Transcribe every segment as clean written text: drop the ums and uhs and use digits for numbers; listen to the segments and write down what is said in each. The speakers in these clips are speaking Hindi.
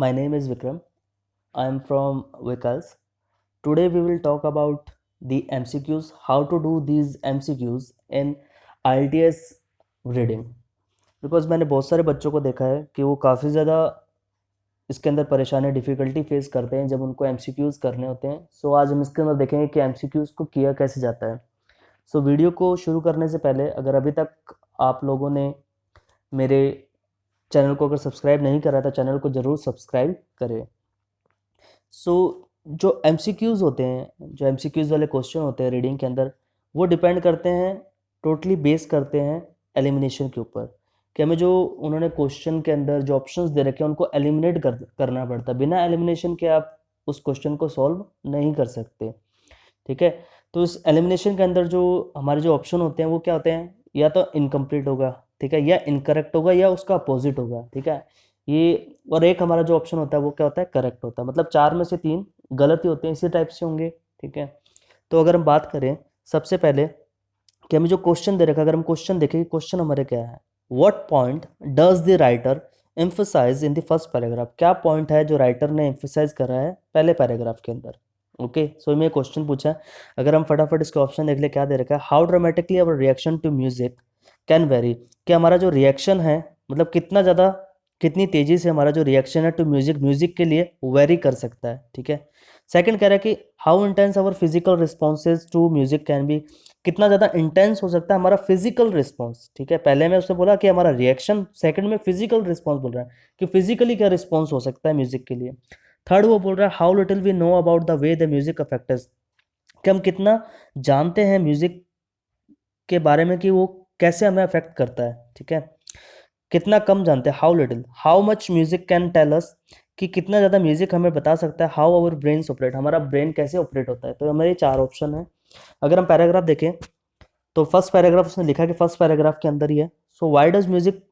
My name is Vikram. I am from Vikas. Today we will talk about the MCQs, how to do these MCQs in IELTS reading. Because मैंने बहुत सारे बच्चों को देखा है कि वो काफ़ी ज़्यादा इसके अंदर परेशानी डिफ़िकल्टी फेस करते हैं जब उनको MCQs करने होते हैं। सो आज हम इसके अंदर देखेंगे कि MCQs को किया कैसे जाता है। सो वीडियो को शुरू करने से पहले अगर अभी तक आप लोगों ने मेरे चैनल को अगर सब्सक्राइब नहीं करा तो चैनल को ज़रूर सब्सक्राइब करें। सो जो MCQs होते हैं, जो MCQs वाले क्वेश्चन होते हैं रीडिंग के अंदर, वो डिपेंड करते हैं, टोटली बेस करते हैं एलिमिनेशन के ऊपर कि हमें जो उन्होंने क्वेश्चन के अंदर जो ऑप्शंस दे रखे हैं उनको एलिमिनेट करना पड़ता है। बिना एलिमिनेशन के आप उस क्वेश्चन को सॉल्व नहीं कर सकते। ठीक है, तो इस एलिमिनेशन के अंदर जो हमारे जो ऑप्शन होते हैं वो क्या होते हैं, या तो इनकम्प्लीट होगा, ठीक है, या इनकरेक्ट होगा, या उसका अपोजिट होगा। ठीक है, ये और एक हमारा जो ऑप्शन होता है वो क्या होता है, करेक्ट होता है। मतलब 4 में से 3 गलत ही होते हैं, इसी टाइप से होंगे। ठीक है, तो अगर हम बात करें सबसे पहले कि हमें जो क्वेश्चन दे रखा है, अगर हम क्वेश्चन देखें, क्वेश्चन हमारे क्या है, what point does the writer emphasise in the first paragraph. क्या पॉइंट है जो राइटर ने एम्फसाइज करा है पहले पैराग्राफ के अंदर। ओके, सो मैं क्वेश्चन पूछा है, अगर हम फटाफट इसके ऑप्शन देख ले, क्या दे रखा है, how dramatically our reaction to music can vary. कि हमारा जो रिएक्शन है, मतलब कितना ज़्यादा, कितनी तेज़ी से हमारा जो रिएक्शन है टू म्यूजिक के लिए वेरी कर सकता है। ठीक है, सेकंड कह रहा है कि how intense our physical responses to music can be. कितना ज़्यादा इंटेंस हो सकता है हमारा फिजिकल रिस्पॉन्स। ठीक है, पहले मैं उसने बोला कि हमारा रिएक्शन, सेकंड में फिजिकल रिस्पॉन्स बोल रहा है कि फिजिकली क्या रिस्पॉन्स हो सकता है म्यूजिक के लिए। थर्ड वो बोल रहा है how little we know about the way the music affect us. कि हम कितना जानते हैं म्यूजिक के बारे में कि वो कैसे हमें अफेक्ट करता है। ठीक है, कितना कम जानते हैं, how little. How much music can tell us, कि कितना ज़्यादा म्यूजिक हमें बता सकता है हाउ आवर ब्रेन ऑपरेट, हमारा ब्रेन कैसे ऑपरेट होता है। तो हमारे 4 ऑप्शन है। अगर हम पैराग्राफ देखें तो फर्स्ट पैराग्राफ उसने लिखा कि फर्स्ट पैराग्राफ के अंदर ही है, so why does music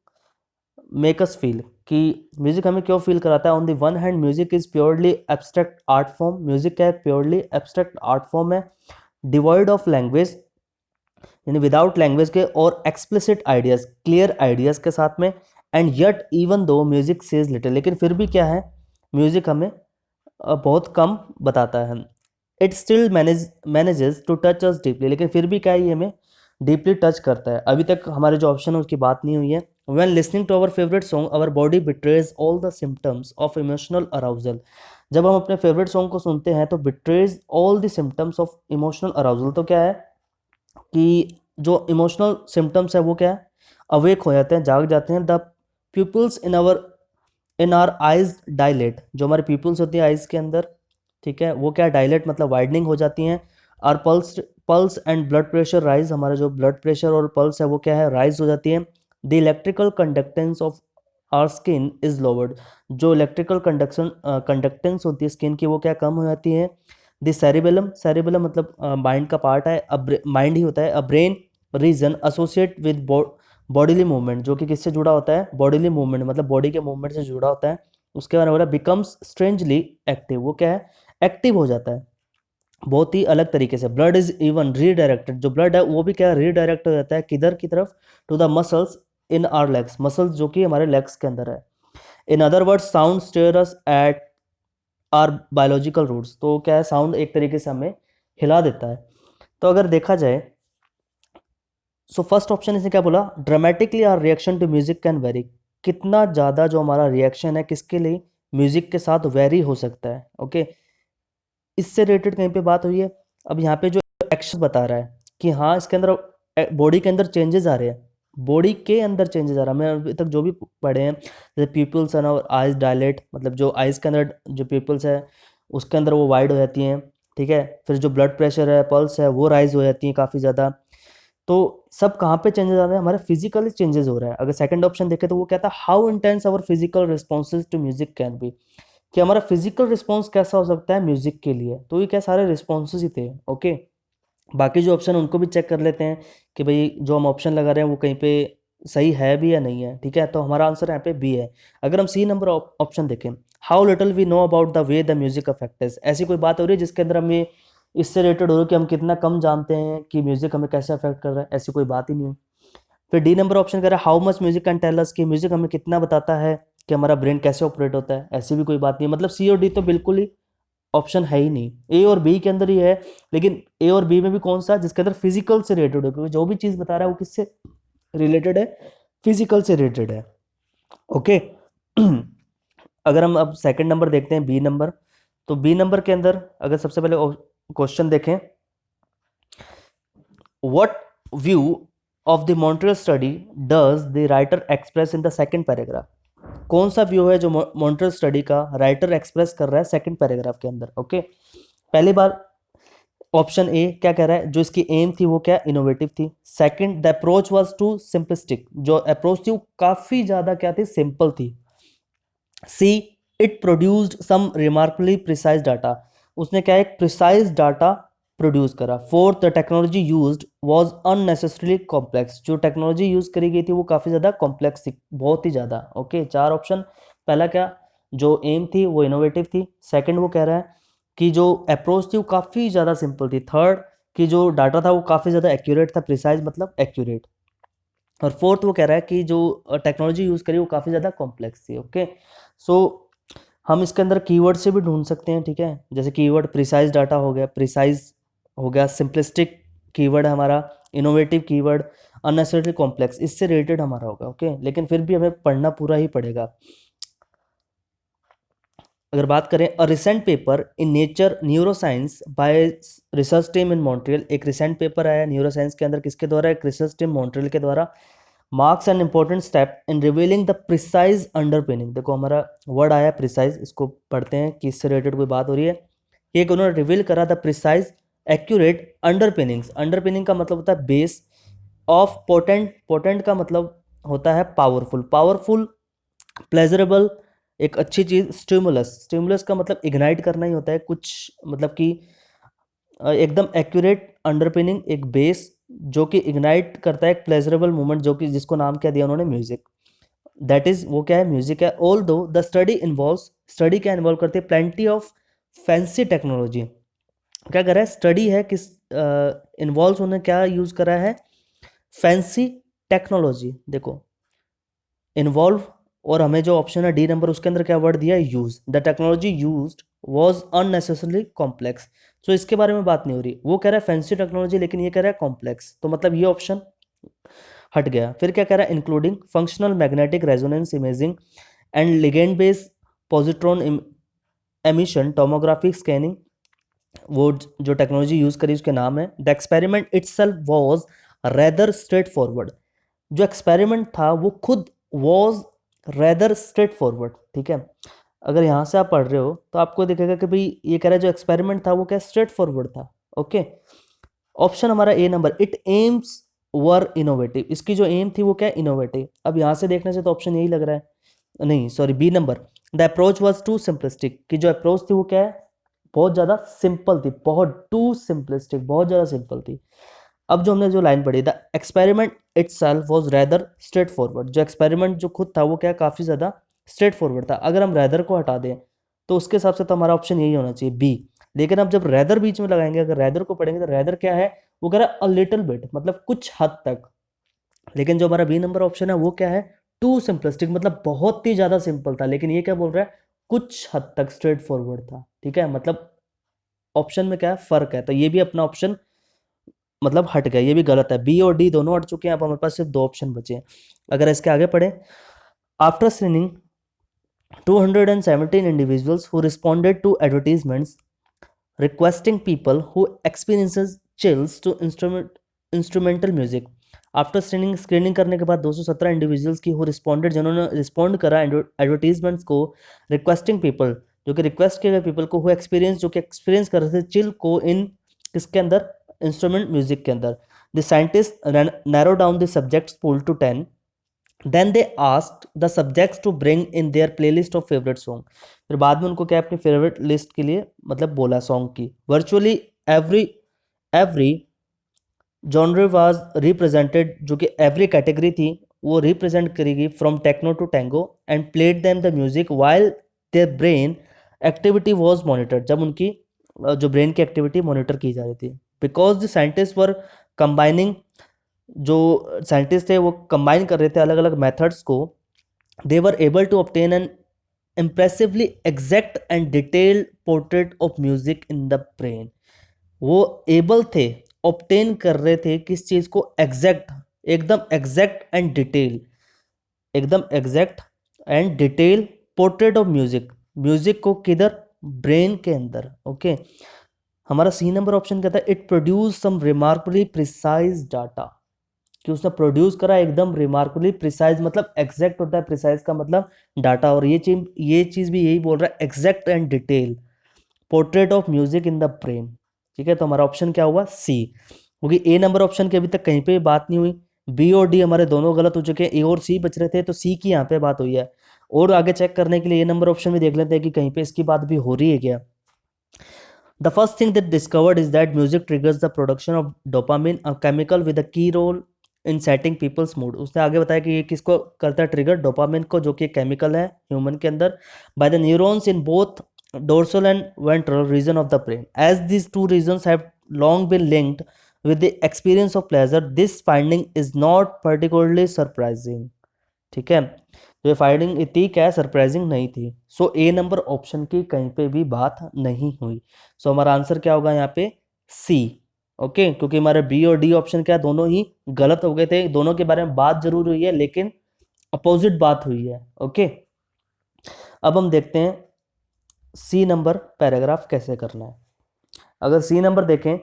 make us feel, कि म्यूजिक हमें क्यों फील कराता है। On the one hand music is purely abstract art form. Music क्या है, प्योरली एब्स्ट्रैक्ट आर्ट फॉर्म है, डिवॉइड ऑफ लैंग्वेज, यानी विदाउट लैंग्वेज के, और एक्सप्लिसिट आइडियाज, क्लियर आइडियाज के साथ में। And yet even though music says little, लेकिन फिर भी क्या है, म्यूजिक हमें बहुत कम बताता है। It still manages to touch us deeply, लेकिन फिर भी क्या है, ये हमें डीपली टच करता है। अभी तक हमारे जो ऑप्शन है उसकी बात नहीं हुई है। When listening to our favourite song our body betrays all the symptoms of emotional arousal. जब हम अपने फेवरेट सॉन्ग को सुनते हैं तो betrays all the symptoms of emotional arousal, तो क्या है कि जो इमोशनल सिम्टम्स है वो क्या है, अवेक हो जाते हैं, जाग जाते हैं। The pupils in our eyes dilate, जो हमारी प्यूपल्स होती है आइज के अंदर, ठीक है, वो क्या डायलेट मतलब वाइडनिंग हो जाती हैं। और pulse pulse and blood pressure rise, हमारा जो ब्लड प्रेशर और पल्स है वो क्या है, राइज हो जाती है। The electrical conductance of our skin is lowered, जो इलेक्ट्रिकल कंडक्टेंस होती है स्किन की वो क्या कम हो जाती है। द सेरिबेलम, सेरिबेलम मतलब माइंड का पार्ट है, माइंड ही होता है। A brain region associate with bodily movement, जो कि किससे जुड़ा होता है, बॉडीली मूवमेंट, मतलब बॉडी के मूवमेंट से जुड़ा होता है। उसके बारे में बोला बिकम्स स्ट्रेंजली एक्टिव, वो क्या है, एक्टिव हो जाता है बहुत ही अलग तरीके से। ब्लड इज इवन रीडायरेक्टेड, जो ब्लड है वो भी क्या रीडायरेक्ट हो जाता है, किधर की तरफ, to the muscles in our legs, muscles जो कि हमारे लेग्स के अंदर है। In other words sound stir us at our biological roots, तो क्या है, साउंड एक तरीके से हमें हिला देता है। तो अगर देखा जाए, सो फर्स्ट ऑप्शन इसने क्या बोला, dramatically our reaction to music can vary. कितना ज़्यादा जो हमारा रिएक्शन है किसके लिए, म्यूजिक के साथ वेरी हो सकता है। ओके, इससे रिलेटेड कहीं पे बात हुई है। अब यहाँ पे जो एक्शन बता रहा है कि हाँ इसके अंदर बॉडी के अंदर चेंजेस आ रहे हैं, बॉडी के अंदर चेंजेस आ रहा है। मैं अभी तक जो भी पढ़े हैं, जैसे पीपल्स है ना, और आइज डायलेट, मतलब जो आइज के अंदर जो पीपल्स है उसके अंदर वो वाइड हो जाती हैं। ठीक है, फिर जो ब्लड प्रेशर है, पल्स है, वो राइज हो जाती हैं काफ़ी ज़्यादा। तो सब कहाँ पे चेंजेस आ रहे हैं, हमारे फिजिकली चेंजेस हो रहा है। अगर सेकंड ऑप्शन देखें तो वो कहता है how intense our physical responses to music can be, कि हमारा फिजिकल रिस्पॉन्स कैसा हो सकता है म्यूजिक के लिए। तो ये क्या सारे रिस्पॉन्सेज ही थे। ओके, बाकी जो ऑप्शन उनको भी चेक कर लेते हैं कि भाई जो हम ऑप्शन लगा रहे हैं वो कहीं पे सही है भी या नहीं है। ठीक है, तो हमारा आंसर यहाँ पे बी है। अगर हम सी नंबर ऑप्शन देखें, how little we know about the way the music affects, ऐसी कोई बात हो रही है जिसके अंदर हमें इससे रिलेटेड हो रहा है कि हम कितना कम जानते हैं कि म्यूजिक हमें कैसे अफेक्ट कर रहा है, ऐसी कोई बात ही नहीं है। फिर डी नंबर ऑप्शन कह रहा है how much music can tell us, कि म्यूजिक हमें कितना बताता है कि हमारा ब्रेन कैसे ऑपरेट होता है, ऐसी भी कोई बात नहीं, मतलब सी और डी तो बिल्कुल ही ऑप्शन है ही नहीं, ए और बी के अंदर ही है। लेकिन ए और बी में भी कौन सा, जिसके अंदर फिजिकल से रिलेटेड है, क्योंकि जो भी चीज बता रहा है वो किससे रिलेटेड है, फिजिकल से रिलेटेड है। ओके। अगर हम अब सेकंड नंबर देखते हैं, बी नंबर, तो बी नंबर के अंदर अगर सबसे पहले क्वेश्चन देखें, what view of the Montreal study does the writer express in the second paragraph. कौन सा व्यू है जो मॉन्ट्रियल स्टडी का राइटर एक्सप्रेस कर रहा है सेकंड पैराग्राफ के अंदर। ओके, पहली बार ऑप्शन ए क्या कह रहा है, जो इसकी एम थी वो क्या, इनोवेटिव थी। Second, the approach was too simplistic, जो अप्रोच थी वो काफी ज्यादा क्या थी, सिंपल थी। See, it produced some remarkably precise data, उसने क्या एक प्रिसाइज डाटा प्रोड्यूस करा। Fourth, the technology used was unnecessarily complex, जो टेक्नोलॉजी यूज करी गई थी वो काफी ज्यादा कॉम्प्लेक्स थी, बहुत ही ज्यादा। ओके, चार ऑप्शन। पहला क्या, जो एम थी वो इनोवेटिव थी। सेकंड, वो कह रहा है कि जो अप्रोच थी वो काफी ज्यादा सिंपल थी। थर्ड, कि जो डाटा था वो काफी ज्यादा एक्यूरेट था, प्रिसाइज मतलब एक्यूरेट। और फोर्थ, वो कह रहा है कि जो टेक्नोलॉजी यूज करी वो काफी ज्यादा कॉम्प्लेक्स थी। ओके, सो हम इसके अंदर कीवर्ड से भी ढूंढ सकते हैं, ठीक है, जैसे कीवर्ड प्रिसाइज डाटा हो गया, प्रिसाइज हो गया, सिंपलिस्टिक कीवर्ड है हमारा, इनोवेटिव कीवर्ड, अननेसेसरी कॉम्प्लेक्स, इससे रिलेटेड हमारा होगा। ओके, लेकिन फिर भी हमें पढ़ना पूरा ही पड़ेगा। अगर बात करें, a recent paper in nature neuroscience bye research team in Montreal, एक रिसेंट पेपर आया न्यूरोसाइंस के अंदर, किसके द्वारा, एक रिसर्च टीम मॉन्ट्रियल के द्वारा, marks an important step in revealing the precise underpinning. देखो हमारा वर्ड आया प्रिसाइज, इसको पढ़ते हैं कि इससे रिलेटेड कोई बात हो रही है। ये कि उन्होंने रिवील करा the precise accurate underpinnings, underpinning का मतलब होता है बेस, ऑफ पोटेंट, पोटेंट का मतलब होता है पावरफुल, पावरफुल, प्लेजरेबल एक अच्छी चीज, स्टिमुलस, स्टिमुलस का मतलब इग्नाइट करना ही होता है कुछ, मतलब कि एकदम एक्यूरेट अंडरपिनिंग, एक बेस जो कि इग्नाइट करता है एक प्लेजरेबल मूवमेंट, जो कि जिसको नाम क्या दिया उन्होंने, म्यूजिक। दैट इज, वो क्या है, म्यूजिक है। ऑल दो द स्टडी इन्वॉल्व्स, स्टडी क्या इन्वॉल्व करती है, प्लेंटी ऑफ फैंसी टेक्नोलॉजी। क्या कर रहा है, स्टडी है किस, इन्वॉल्व उन्होंने क्या यूज करा है, फैंसी टेक्नोलॉजी। देखो इन्वॉल्व, और हमें जो ऑप्शन है डी नंबर, उसके अंदर क्या वर्ड दिया है, use, the technology used was unnecessarily complex. So इसके बारे में बात नहीं हो रही, वो कह रहा है फैंसी टेक्नोलॉजी, लेकिन ये कह रहा है कॉम्प्लेक्स, तो मतलब ये ऑप्शन हट गया। फिर क्या कह रहा है, including functional magnetic resonance imaging and ligand based positron emission tomographic scanning, वो जो टेक्नोलॉजी यूज करी उसके नाम है। The experiment itself was rather straight forward, जो एक्सपेरिमेंट था वो खुद वॉज रेदर स्ट्रेट फॉरवर्ड, ठीक है। अगर यहाँ से आप पढ़ रहे हो तो आपको दिखेगा कि भाई ये कह रहा है जो एक्सपेरिमेंट था वो क्या स्ट्रेट फॉरवर्ड था। ओके, ऑप्शन हमारा A number, it aims were innovative, इसकी जो एम थी वो क्या इनोवेटिव। अब यहाँ से देखने से तो ऑप्शन यही लग रहा है, नहीं sorry, B number, the approach was too simplistic, की जो अप्रोच थी वो क्या है, बहुत ज्यादा सिंपल थी, बहुत टू सिंपलिस्टिक, बहुत ज्यादा सिंपल थी। अब जो हमने जो लाइन पढ़ी, the experiment itself was rather straight forward, जो एक्सपेरिमेंट जो खुद था वो क्या काफी ज्यादा स्ट्रेट फॉरवर्ड था। अगर हम रेदर को हटा दें तो उसके हिसाब से तो हमारा ऑप्शन यही होना चाहिए, बी। लेकिन अब जब रेदर बीच में लगाएंगे, अगर रेदर को पढ़ेंगे तो रेदर क्या है, वो कह रहा है अ लिटिल बिट, मतलब कुछ हद तक। लेकिन जो हमारा बी नंबर ऑप्शन है वो क्या है, टू सिंपलिस्टिक, मतलब बहुत ही ज्यादा सिंपल था। लेकिन ये क्या बोल रहा है, कुछ हद तक स्ट्रेट फॉरवर्ड था, ठीक है, मतलब ऑप्शन में क्या है, फर्क है। तो ये भी अपना ऑप्शन मतलब हट गया, ये भी गलत है, बी और डी दोनों हट चुके हैं। अब हमारे पास सिर्फ दो ऑप्शन बचे हैं। अगर इसके आगे पढ़े, after screening 217 individuals who responded to advertisements requesting people who experiences chills to instrumental music। After screening करने के बाद 217 इंडिविजुअल्स की हु रिस्पॉन्डेड, जिन्होंने रिस्पॉन्ड करा एडवर्टीजमेंट्स को, रिक्वेस्टिंग पीपल, जो कि रिक्वेस्ट किए गए पीपल को, हु एक्सपीरियंस, जो कि एक्सपीरियंस कर रहे थे चिल को इन किसके अंदर, इंस्ट्रूमेंट म्यूजिक के अंदर। The scientist narrow down the subjects pool to 10, then they asked the subjects to bring in their playlist of favourite song. फिर बाद में उनको क्या अपनी फेवरेट लिस्ट के लिए मतलब बोला सॉन्ग की। Virtually every every genre was represented, जो कि एवरी कैटेगरी थी वो रिप्रेजेंट करेगी, from techno to tango, and played them the music while their brain activity was monitored, जब उनकी जो ब्रेन की एक्टिविटी मॉनिटर की जा रही थी। Because the scientist were combining, जो साइंटिस्ट थे वो कंबाइन कर रहे थे अलग अलग मेथड्स को they were able to obtain an impressively exact and detailed portrait of music in the brain. वो एबल थे, ऑब्टेन कर रहे थे किस चीज को, एग्जैक्ट, एकदम एग्जैक्ट एंड डिटेल, एकदम exact and detail portrait of music, music को किधर, ब्रेन के अंदर। ओके, हमारा सी नंबर ऑप्शन कहता है it produce some remarkably precise data, कि उसने प्रोड्यूस करा एकदम रिमार्कबली प्रिसाइज, मतलब एग्जैक्ट होता है, प्रिसाइज का मतलब डाटा, और ये चीज भी यही बोल रहा है, exact and detail portrait of music in the brain. ठीक है, तो हमारा ऑप्शन क्या हुआ, सी, क्योंकि ए नंबर ऑप्शन की अभी तक कहीं पे बात नहीं हुई, बी और डी हमारे दोनों गलत हो चुके हैं, ए और सी बच रहे थे, तो सी की यहाँ पे बात हुई है। और आगे चेक करने के लिए ए नंबर ऑप्शन भी देख लेते हैं कि कहीं पे इसकी बात भी हो रही है क्या। The first thing that discovered is that music triggers the production of dopamine, a chemical with a key role in setting people's mood. उसने आगे बताया कि ये किसको करता है ट्रिगर, डोपामिन को, जो कि केमिकल है ह्यूमन के अंदर, by the neurons in both dorsal and ventral region of the brain. As these two regions have long been linked with the experience of pleasure, this finding is not particularly surprising. ठीक है, तो ये फाइंडिंग इतनी क्या है, सरप्राइजिंग नहीं थी। सो ए नंबर ऑप्शन की कहीं पे भी बात नहीं हुई। सो हमारा आंसर क्या होगा यहाँ पे, सी। ओके, क्योंकि हमारे बी और डी ऑप्शन क्या, दोनों ही गलत हो गए थे, दोनों के बारे में बात जरूर हुई है लेकिन अपोजिट बात हुई है। ओके, अब हम देखते हैं सी नंबर पैराग्राफ कैसे करना है। अगर सी नंबर देखें,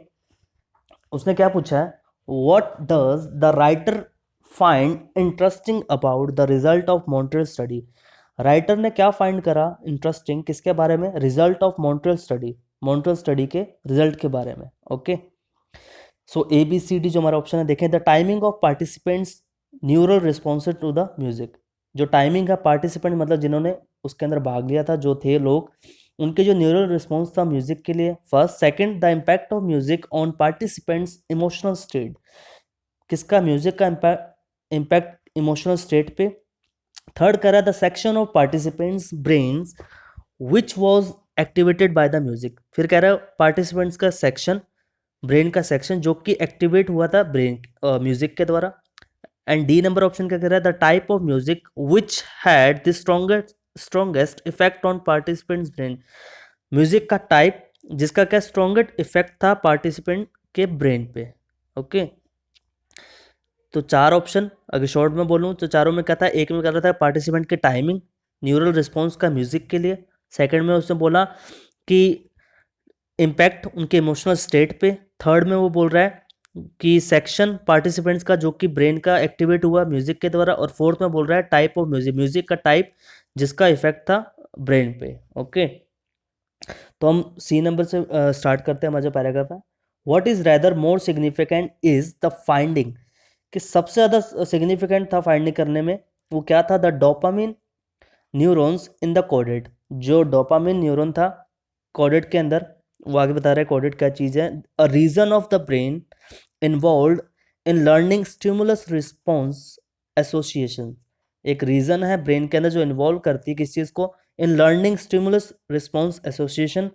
उसने क्या पूछा है, what does the writer find interesting about the result of Montreal study. Writer ने क्या फाइंड करा इंटरेस्टिंग, किसके बारे में, result of Montreal study, Montreal study के रिजल्ट के बारे में। Okay, so A B C D जो हमारा ऑप्शन है, देखें, the timing of participants neural response to the music. जो टाइमिंग है, पार्टिसिपेंट मतलब जिन्होंने उसके अंदर भाग लिया था, जो थे लोग, उनके जो न्यूरल रिस्पॉन्स था म्यूजिक के लिए, first. Second, the impact of music on participants emotional state, किसका, म्यूजिक का इम्पैक्ट इमोशनल स्टेट पे। थर्ड करा, the section of participants brains which was activated by the music, फिर कह रहा है पार्टिसिपेंट्स का सेक्शन, ब्रेन का सेक्शन जो कि एक्टिवेट हुआ था ब्रेन म्यूजिक के द्वारा। एंड डी नंबर ऑप्शन क्या कह रहा है, the type of music which had the strongest effect on participants brain, music का टाइप जिसका क्या स्ट्रॉन्गेस्ट इफेक्ट था पार्टिसिपेंट के ब्रेन पे। ओके, तो चार ऑप्शन अगर शॉर्ट में बोलूँ तो चारों में क्या था, एक में क्या था पार्टिसिपेंट के टाइमिंग, न्यूरल रिस्पॉन्स का म्यूजिक के लिए, सेकंड में उसने बोला कि इम्पैक्ट उनके इमोशनल स्टेट पे, थर्ड में वो बोल रहा है कि सेक्शन पार्टिसिपेंट्स का जो कि ब्रेन का एक्टिवेट हुआ म्यूजिक के द्वारा, और फोर्थ में बोल रहा है टाइप ऑफ म्यूजिक, म्यूजिक का टाइप जिसका इफेक्ट था ब्रेन पे। ओके, तो हम सी नंबर से स्टार्ट करते हैं हमारे पैराग्राफ में। What is rather more significant is the finding, कि सबसे ज़्यादा सिग्निफिकेंट था फाइंडिंग करने में, वो क्या था, the dopamine neurons in the coded, जो डोपामिन न्यूरॉन था कोडेड के अंदर, वो आगे बता रहा है कोडेड क्या चीज़ है, a region of the brain involve in learning stimulus response association, एक रीजन है ब्रेन के अंदर जो इन्वॉल्व करती है किस चीज़ को, in learning stimulus response association,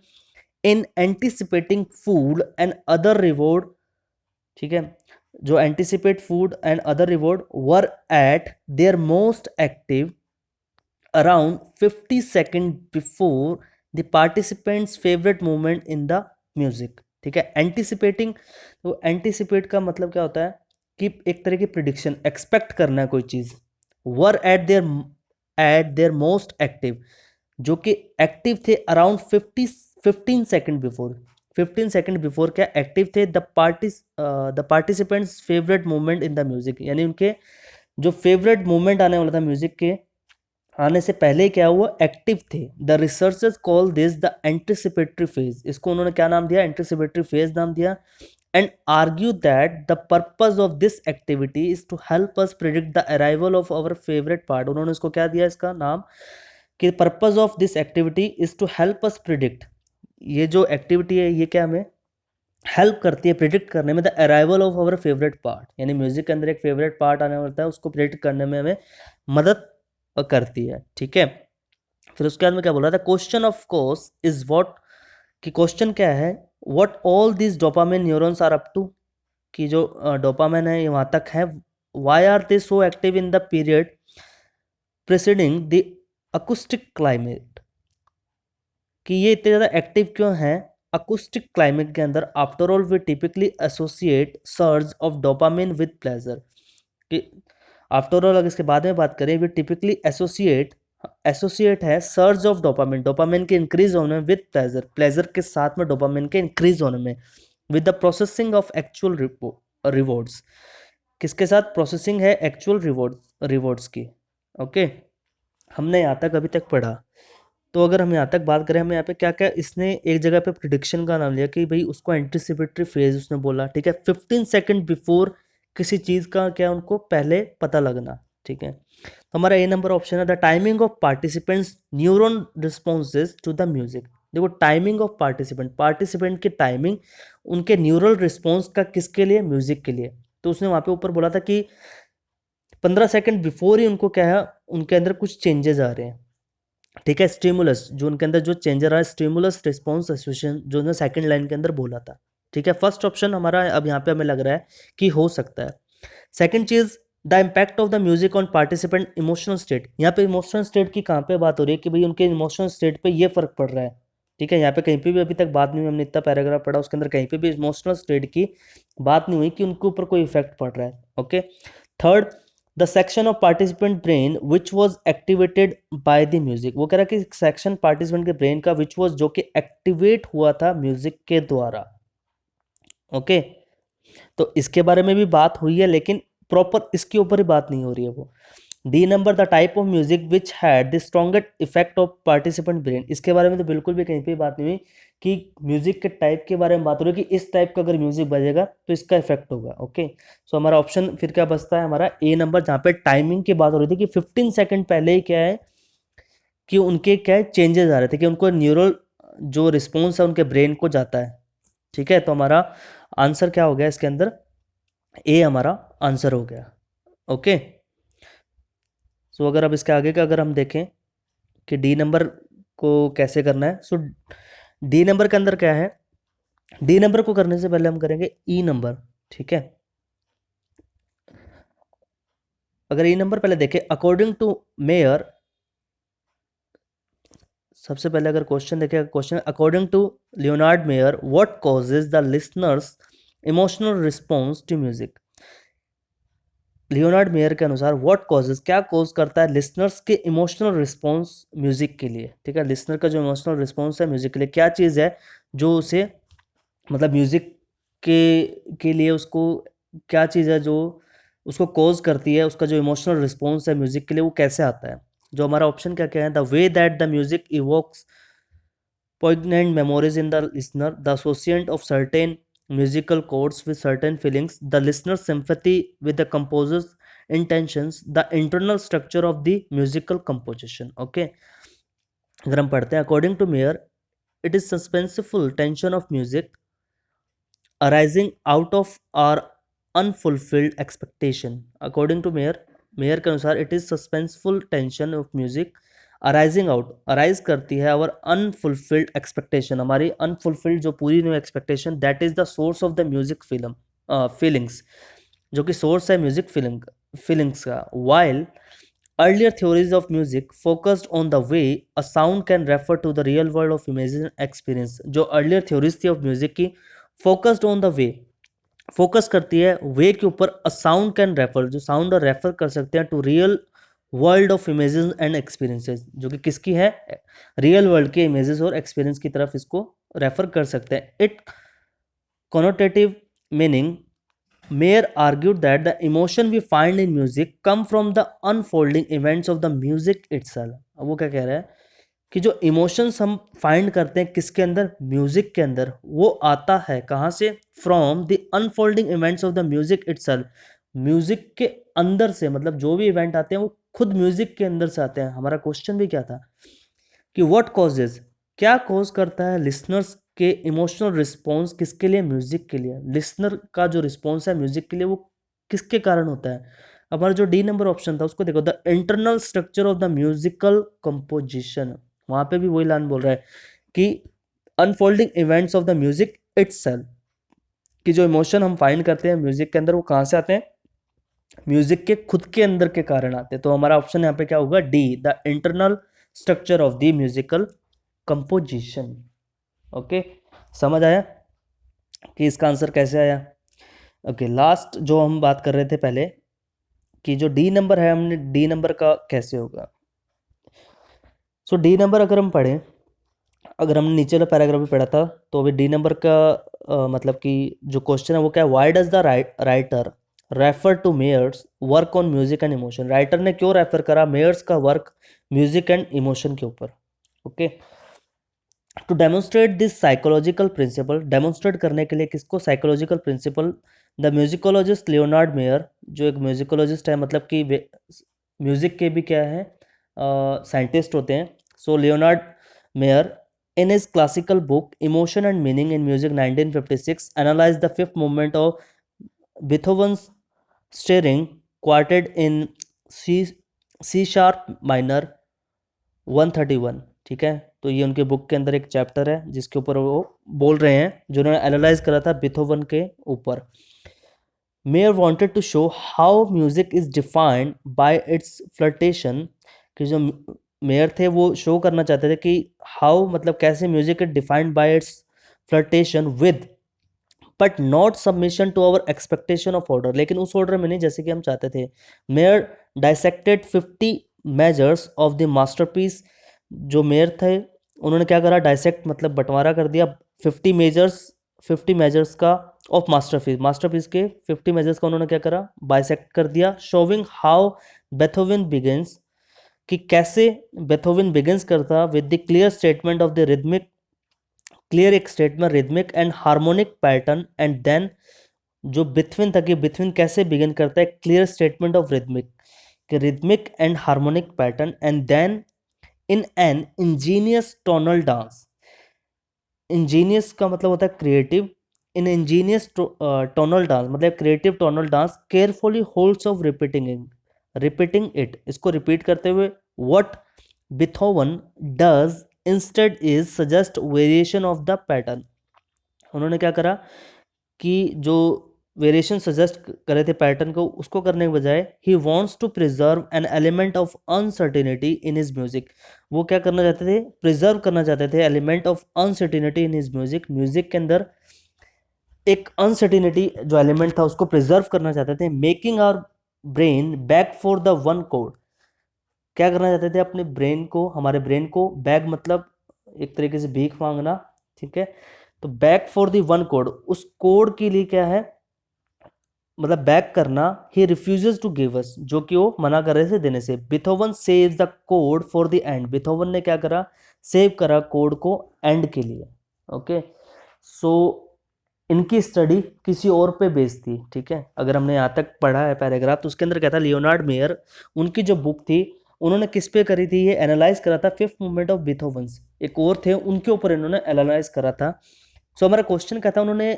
in anticipating food and other reward. ठीक है, जो anticipate food and other reward were at their most active around 50 second before the participants favourite movement in the music. ठीक है, एंटिसिपेटिंग, तो एंटिसिपेट का मतलब क्या होता है कि एक तरह की प्रिडिक्शन, एक्सपेक्ट करना है कोई चीज। वर एट देयर मोस्ट एक्टिव, जो कि एक्टिव थे around 15 second before, 15 second before क्या एक्टिव थे, the participants favourite movement in the music, यानी उनके जो फेवरेट मूवमेंट आने वाला था म्यूजिक के आने से पहले क्या हुआ, एक्टिव थे। The researchers call this the anticipatory phase, इसको उन्होंने क्या नाम दिया, एंटिसिपेटरी फेज नाम दिया। And argue that the purpose of this activity is to help us predict the arrival of our favourite part, उन्होंने इसको क्या दिया इसका नाम, कि purpose of this activity is to help us predict, ये जो एक्टिविटी है ये क्या हमें हेल्प करती है प्रिडिक्ट करने में, the arrival of our favourite part, यानी म्यूजिक के अंदर एक फेवरेट पार्ट आने वाला है उसको प्रिडिक्ट करने में हमें मदद करती है। ठीक है, फिर उसके बाद में क्या बोल रहा था, question of course is what, कि क्वेश्चन क्या है, what all this dopamine neurons are up to, कि जो डोपामिन है ये वहाँ तक है, why are they so active in the period preceding the acoustic climate, कि ये इतने ज़्यादा एक्टिव क्यों हैं अकुस्टिक क्लाइमेट के अंदर। After all we typically associate surge of dopamine with pleasure, कि आफ्टर ऑल अगर इसके बाद में बात करें, वी टिपिकली एसोसिएट, एसोसिएट है सर्ज ऑफ डोपामिन, डोपामिन के इंक्रीज होने में विद प्लेजर, प्लेजर के साथ में डोपामिन के इंक्रीज होने में, with the processing of actual rewards, किसके साथ प्रोसेसिंग है एक्चुअल रिवॉर्ड्स की। ओके, हमने यहाँ तक अभी तक पढ़ा। तो अगर हम यहाँ तक बात करें, हमें यहाँ पे क्या क्या, इसने एक जगह पे प्रिडिक्शन का नाम लिया कि भाई उसको एंटिसिपेटरी फेज उसने बोला, ठीक है, 15 सेकंड बिफोर किसी चीज़ का क्या उनको पहले पता लगना, ठीक है। तो हमारा ए नंबर ऑप्शन है the timing of participants neuron responses to the music. देखो टाइमिंग ऑफ पार्टिसिपेंट, पार्टिसिपेंट की टाइमिंग उनके न्यूरल रिस्पॉन्स का किसके लिए, म्यूजिक के लिए। तो उसने वहाँ पे ऊपर बोला था कि 15 सेकंड बिफोर ही उनको क्या है, उनके अंदर कुछ चेंजेस आ रहे हैं, ठीक है। स्टिमुलस, जो उनके अंदर जो चेंज रहा है, स्टिमुलस रिस्पॉन्स एसोसिएशन, जो उन्होंने सेकंड लाइन के अंदर बोला था, ठीक है। फर्स्ट ऑप्शन हमारा अब यहाँ पे हमें लग रहा है कि हो सकता है। सेकंड चीज, the impact of the music on participant emotional state. यहाँ पे इमोशनल स्टेट की कहाँ पे बात हो रही है कि भाई उनके इमोशनल स्टेट पे ये फर्क पड़ रहा है, ठीक है। यहाँ पे कहीं पे भी अभी तक बात नहीं हुई, हमने इतना पैराग्राफ पढ़ा उसके अंदर कहीं पे भी इमोशनल स्टेट की बात नहीं हुई कि उनके ऊपर कोई इफेक्ट पड़ रहा है। Okay, third, the section of participant brain which was activated by the music. वो कह रहा है कि सेक्शन पार्टिसिपेंट के ब्रेन का विच वॉज, जो कि एक्टिवेट हुआ था म्यूजिक के द्वारा। ओके, तो इसके बारे में भी बात हुई है, लेकिन प्रॉपर इसके ऊपर ही बात नहीं हो रही है वो। D number, the type of music which had the strongest effect of participant brain. इसके बारे में तो बिल्कुल भी कहीं पे बात नहीं हुई कि म्यूजिक के टाइप के बारे में बात हो रही है कि इस टाइप का अगर म्यूजिक बजेगा तो इसका इफेक्ट होगा। ओके, सो हमारा ऑप्शन फिर क्या बचता है, हमारा ए नंबर, जहाँ पे टाइमिंग की बात हो रही थी कि 15 सेकंड पहले ही क्या है कि उनके क्या है चेंजेस आ रहे थे, कि उनको न्यूरल जो रिस्पॉन्स है उनके ब्रेन को जाता है, ठीक है। तो हमारा आंसर क्या हो गया इसके अंदर, ए हमारा आंसर हो गया। ओके, सो अगर अब इसके आगे का अगर हम देखें कि डी नंबर को कैसे करना है, सो डी नंबर के अंदर क्या है, डी नंबर को करने से पहले हम करेंगे ई नंबर, ठीक है। अगर ई नंबर पहले देखें, अकॉर्डिंग टू मेयर, सबसे पहले अगर क्वेश्चन देखें, question according to Leonard Meyer, what causes the listeners emotional response to music. Leonard Meyer के अनुसार व्हाट कॉजेज, क्या कॉज करता है लिसनर्स के इमोशनल रिस्पॉन्स म्यूजिक के लिए, ठीक है। लिसनर का जो इमोशनल रिस्पॉन्स है म्यूजिक के लिए, क्या चीज़ है जो उसे, मतलब म्यूजिक के लिए उसको क्या चीज़ है जो उसको कॉज करती है, उसका जो इमोशनल रिस्पॉन्स है म्यूजिक के लिए वो कैसे आता है। जो हमारा ऑप्शन क्या क्या है, the way that the music evokes poignant memories in the listener, the association of certain musical chords with certain feelings, the listener's sympathy with the composer's intentions, the internal structure of the musical composition. Okay, अगर हम पढ़ते हैं, according to Meyer, it is suspenseful tension of music arising out of our unfulfilled expectation. According to Meyer, Meyer के अनुसार it is suspenseful tension of music arising out, arise करती है और अनफुलफिल्ड एक्सपेक्टेशन, हमारी अनफुलफिल्ड जो पूरी नहीं expectation, that is the source of the music film feelings, जो कि सोर्स है म्यूजिक फीलिंग्स का। While earlier theories of music focused on the way a sound can refer to the real world of imagined experience। जो earlier theories थी of music की, focused on the way, focus करती है वे के ऊपर, अ साउंड कैन रेफर, जो साउंड रेफर कर सकते हैं to real world of images and experiences, जो कि किसकी है, रियल वर्ल्ड के इमेजेस और एक्सपीरियंस की तरफ इसको रेफर कर सकते हैं। It connotative meaning, Mayer argued that the emotion we find in music come from the unfolding events of the music itself। अब वो क्या कह रहा है कि जो इमोशंस हम फाइंड करते हैं किसके अंदर, म्यूजिक के अंदर, वो आता है कहाँ से, from the unfolding events of the music itself, music के अंदर से, मतलब जो भी इवेंट आते हैं वो खुद म्यूजिक के अंदर से आते हैं। हमारा क्वेश्चन भी क्या था कि व्हाट कॉजेज, क्या कॉज करता है लिसनर्स के इमोशनल रिस्पॉन्स किसके लिए, म्यूजिक के लिए। लिसनर का जो रिस्पॉन्स है म्यूजिक के लिए वो किसके कारण होता है। हमारा जो डी नंबर ऑप्शन था उसको देखो, the internal structure of the musical composition, वहां पे भी वही लाइन बोल रहा है कि unfolding events of the music itself, कि जो इमोशन हम फाइंड करते हैं म्यूजिक के अंदर वो कहाँ से आते हैं, म्यूजिक के खुद के अंदर के कारण आते हैं। तो हमारा ऑप्शन यहाँ पे क्या होगा, D, the internal structure of the musical composition. Okay, समझ आया कि इसका आंसर कैसे आया। ओके, लास्ट जो हम बात कर रहे थे पहले कि जो डी नंबर है, हमने डी नंबर का कैसे होगा। सो डी नंबर अगर हम पढ़ें, अगर हमने नीचे वाला पैराग्राफ भी पढ़ा था, तो अभी डी नंबर का मतलब कि जो क्वेश्चन है वो क्या है, why does the writer refer to Meyer's work on music and emotion. Writer ने क्यों रेफर करा मेयर्स का वर्क म्यूजिक एंड इमोशन के ऊपर। Okay, to demonstrate this psychological principle, demonstrate करने के लिए किसको, psychological principle, the musicologist Leonard Meyer, जो एक म्यूजिकोलॉजिस्ट है, मतलब कि म्यूजिक के भी क्या है, साइंटिस्ट होते हैं। So Leonard Meyer in his classical book Emotion and Meaning in Music 1956 analyzed the fifth movement of Beethoven's String Quartet in C sharp minor 131। ठीक है, तो ये उनके बुक के अंदर एक चैप्टर है जिसके ऊपर वो बोल रहे हैं, जो उन्होंने एनालाइज करा था बिथोवन के ऊपर। Meyer wanted to show how music is defined by its flirtation, कि जो मेयर थे वो शो करना चाहते थे कि हाउ, मतलब कैसे music is defined by its flirtation with but not submission to our expectation of order, लेकिन उस ऑर्डर में नहीं जैसे कि हम चाहते थे। Mayor dissected 50 measures of the masterpiece, जो मेयर थे उन्होंने क्या करा, डाइसेक्ट मतलब बंटवारा कर दिया 50 मेजर्स का ऑफ मास्टरपीस, मास्टरपीस के 50 मेजर्स का उन्होंने क्या करा, बाइसेक्ट कर दिया। शोविंग हाउ बेथोवन बिगिंस, कि कैसे बेथोवन बिगिंस करता with the clear statement of the rhythmic, clear एक statement rhythmic and harmonic pattern, and then जो बिथविन था कि बिथविन कैसे बिगिन करता है, क्लियर स्टेटमेंट ऑफ रिदमिक, कि rhythmic and harmonic pattern, and then in an ingenious tonal dance. Ingenious का मतलब होता है creative, in ingenious tonal dance मतलब creative tonal dance, carefully holds of repeating it, इसको रिपीट करते हुए, what बिथोवन does instead is suggest variation of the pattern. उन्होंने क्या करा कि जो वेरिएशन सजेस्ट करे थे पैटर्न को, उसको करने के बजाय he wants to preserve an element of uncertainty in his music, वो क्या करना चाहते थे, प्रिजर्व करना चाहते थे element of uncertainty in his music, music के अंदर एक अनसर्टिनिटी जो एलिमेंट था उसको प्रिजर्व करना चाहते थे। Making our brain beg for the one कोड, क्या करना चाहते थे, अपने ब्रेन को, हमारे ब्रेन को, बैग मतलब एक तरीके से भीख मांगना, ठीक है, तो back for the one code, उस कोड के लिए क्या है, मतलब बैक करना। ही रिफ्यूजेस टू गिव अस, जो कि वो मना कर रहे थे देने से। बिथोवन saves the code for the end, बिथोवन ने क्या करा, सेव करा कोड को एंड के लिए। ओके, सो इनकी स्टडी किसी और पे बेस्ड थी, ठीक है। अगर हमने यहाँ तक पढ़ा है पैराग्राफ, तो उसके अंदर क्या था, लियोनार्ड मेयर उनकी जो बुक थी उन्होंने किस पे करी थी, ये एनालाइज करा था फिफ्थ मूवमेंट ऑफ बिथोवन्स, एक और थे उनके ऊपर इन्होंने एनालाइज करा था। सो हमारा क्वेश्चन क्या था, उन्होंने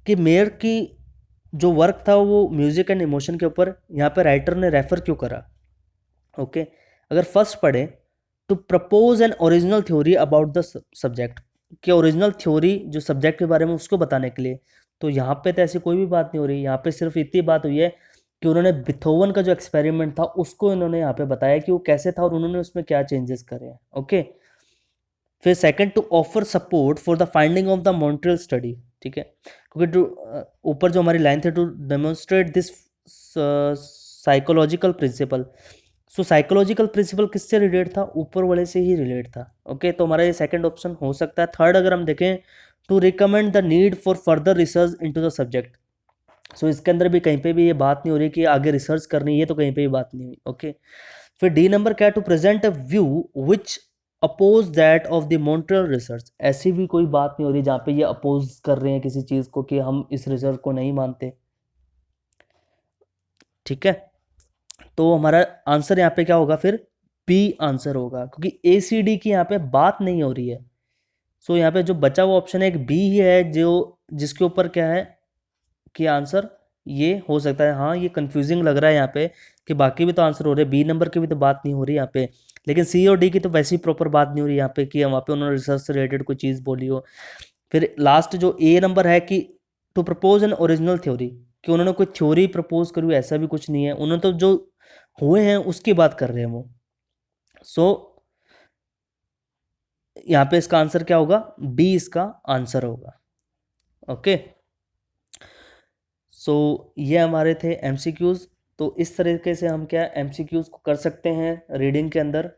कि मेयर की जो वर्क था वो म्यूजिक एंड इमोशन के ऊपर, यहाँ पे राइटर ने रेफर क्यों करा। ओके, अगर फर्स्ट पढ़े, to propose an original theory about the subject, कि ओरिजिनल थ्योरी जो सब्जेक्ट के बारे में उसको बताने के लिए, तो यहाँ पे तो ऐसी कोई भी बात नहीं हो रही, यहाँ पे सिर्फ इतनी बात हुई है कि उन्होंने बिथोवन का जो एक्सपेरिमेंट था उसको इन्होंने यहाँ पे बताया कि वो कैसे था और उन्होंने उसमें क्या चेंजेस करे हैं। ओके, फिर second, to offer support for the finding of the Montreal study, ठीक है, क्योंकि ऊपर जो हमारी लाइन थी, to demonstrate this psychological principle, so psychological principle किससे रिलेट था, ऊपर वाले से ही रिलेट था। ओके, तो हमारा ये सेकंड ऑप्शन हो सकता है। थर्ड अगर हम देखें, to recommend the need for further research into the subject, so इसके अंदर भी कहीं पे भी ये बात नहीं हो रही कि आगे रिसर्च करनी है, तो कहीं पे भी बात नहीं हुई। ओके, फिर डी नंबर क्या है, to present a view which oppose that of the Montreal research, ऐसी भी कोई बात नहीं हो रही जहाँ पे ये अपोज कर रहे हैं किसी चीज़ को कि हम इस रिसर्च को नहीं मानते, ठीक है। तो हमारा आंसर यहाँ पे क्या होगा, फिर बी आंसर होगा, क्योंकि ए सी डी की यहाँ पे बात नहीं हो रही है। सो यहाँ पे जो बचा हुआ ऑप्शन है एक बी ही है, जो जिसके ऊपर क्या है कि आंसर ये हो सकता है। हाँ, ये कंफ्यूजिंग लग रहा है यहाँ पे कि बाकी भी तो आंसर हो रहे हैं, बी नंबर की भी तो बात नहीं हो रही यहाँ पे, लेकिन सी और डी की तो वैसी प्रॉपर बात नहीं हो रही यहाँ पे कि वहाँ पे उन्होंने रिसर्च से रिलेटेड कोई चीज़ बोली हो। फिर लास्ट जो ए नंबर है कि to propose an original theory, कि उन्होंने कोई थ्योरी प्रपोज करी हो, ऐसा भी कुछ नहीं है। उन्होंने तो जो हुए हैं उसकी बात कर रहे हैं वो। सो यहाँ पे इसका आंसर क्या होगा? बी इसका आंसर होगा। ओके, सो ये हमारे थे एमसीक्यूज। तो इस तरीके से हम क्या एमसीक्यूज को कर सकते हैं रीडिंग के अंदर।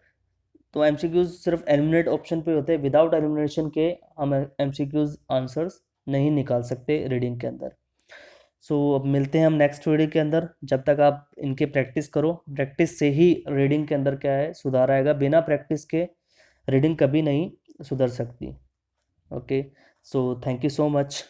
तो एमसीक्यूज सिर्फ एलिमिनेट ऑप्शन पे होते हैं, विदाउट एलिमिनेशन के हम एमसीक्यूज आंसर्स नहीं निकाल सकते रीडिंग के अंदर। सो अब मिलते हैं हम नेक्स्ट वीडियो के अंदर। जब तक आप इनके प्रैक्टिस करो, प्रैक्टिस से ही रीडिंग के अंदर क्या है सुधार आएगा, बिना प्रैक्टिस के रीडिंग कभी नहीं सुधर सकती। Okay, so thank you so much.